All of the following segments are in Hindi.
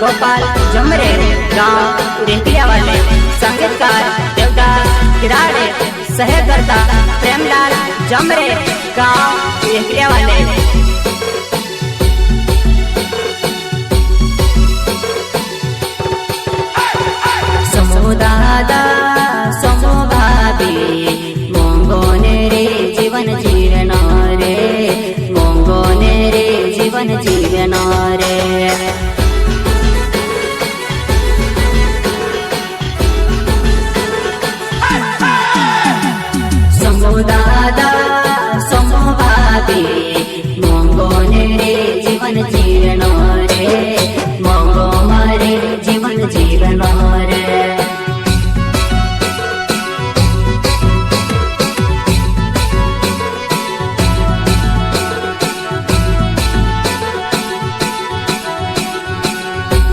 गोपाल जमरे गांव रेतिया वाले, संगीतकार देवदास किराड़े, सहकर्ता प्रेमलाल जमरे गांव रेतिया वाले। समो दादा समो भाभी मोंगोने रे जीवन जीवन रे, मोंगोने रे जीवन जीवन रे। समो दादा समो भाभी मोंगोने रे जीवन जीवन रे, मोंगो मारे जीवन जीवन रे।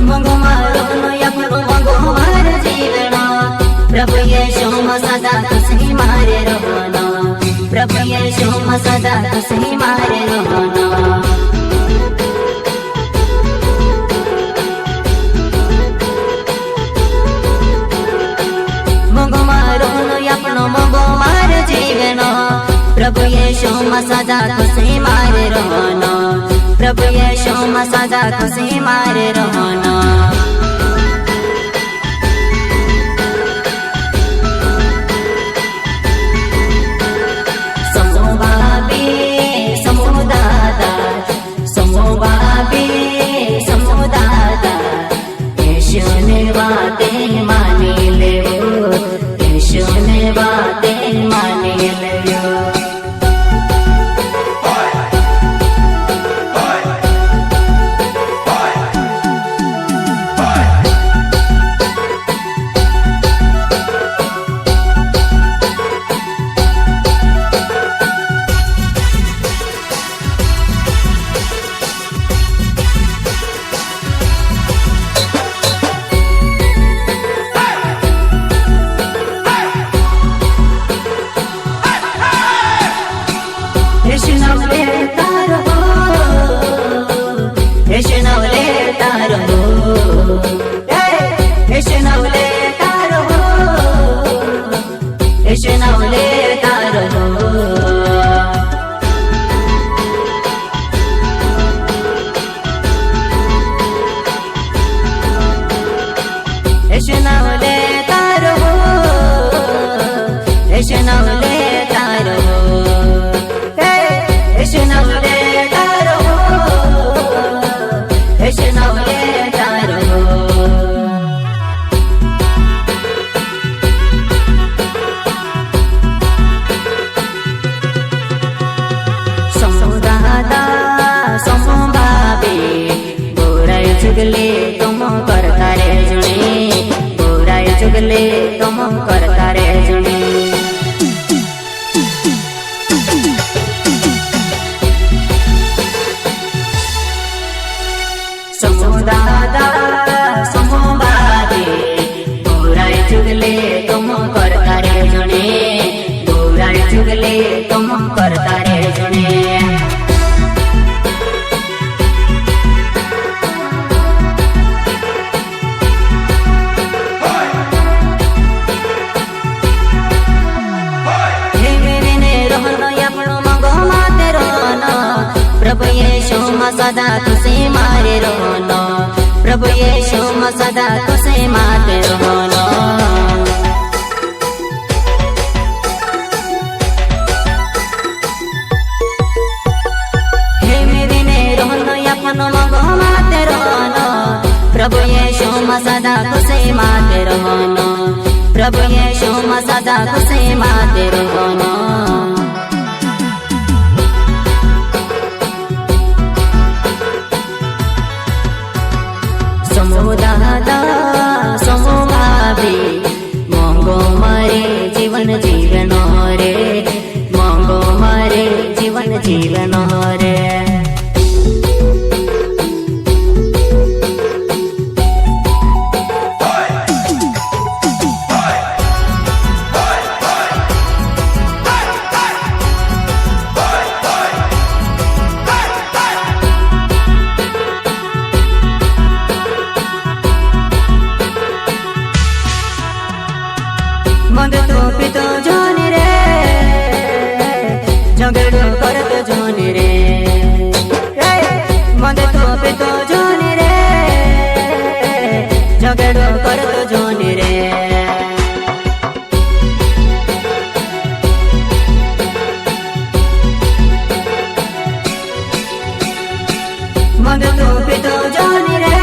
मंगो मारो यपनो मंगो मार जीवन, प्रभु यीशु सदा तुसी मारे रहना, प्रभु यीशु सदा तुसी मारे रहना। मंगो मारो यपनो मंगो मार जीवन, प्रभु यीशु सदा तुसी मारे रहना, प्रभु यीशु सदा तुसी मारे रहना। समो भाभी समो दादा, समो भाभी समो दादा, यीशु ने बातें मानी ले, यीशु ने बातें मानी ले। चुगले तुम करता रे जुनी, बुराई चुगले तुम करता रे जुनी। समो दादा समो भाभी बुराई चुगले तुम करता रे जुनी, बुराई चुगले तुम करता रे जुनी। प्रभु यीशु सदा तुसी मारे रहना, प्रभु यीशु सदा तुसी मारे रहना। हे मेरे ने रहना यपनो मगो माते रहना, प्रभु यीशु सदा तुसी मारे रहना, प्रभु यीशु सदा तुसी मारे रहना। समो दादा समो भाभी मोंगो मारे जीवन जीवन रे, मोंगो मारे जीवन जीवन रे। ઝઘડો કરતો જોને રે મંગતો પીતો જોને રે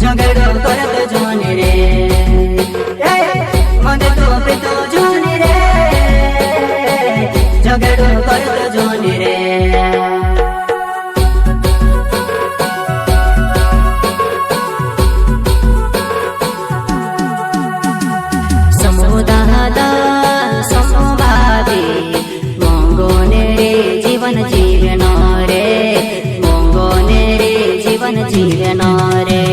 ઝઘડો કરતો જોને રે મંગતો પીતો જોને રે ઝઘડો કરતો જોને રે જીવન જીવનો રે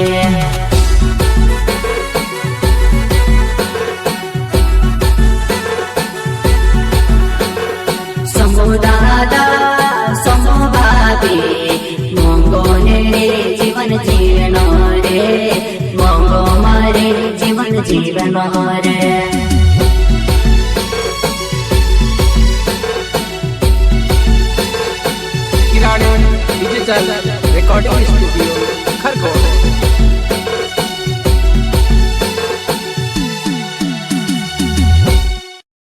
સમુદાદા સમુભાવી મોંઘોને રે જીવન જીવનો રે મોંઘો મારે જીવન જીવનો રે કિરાણી ડિજિટલ રેકોર્ડિંગ સ્ટુડિયો ખરગોન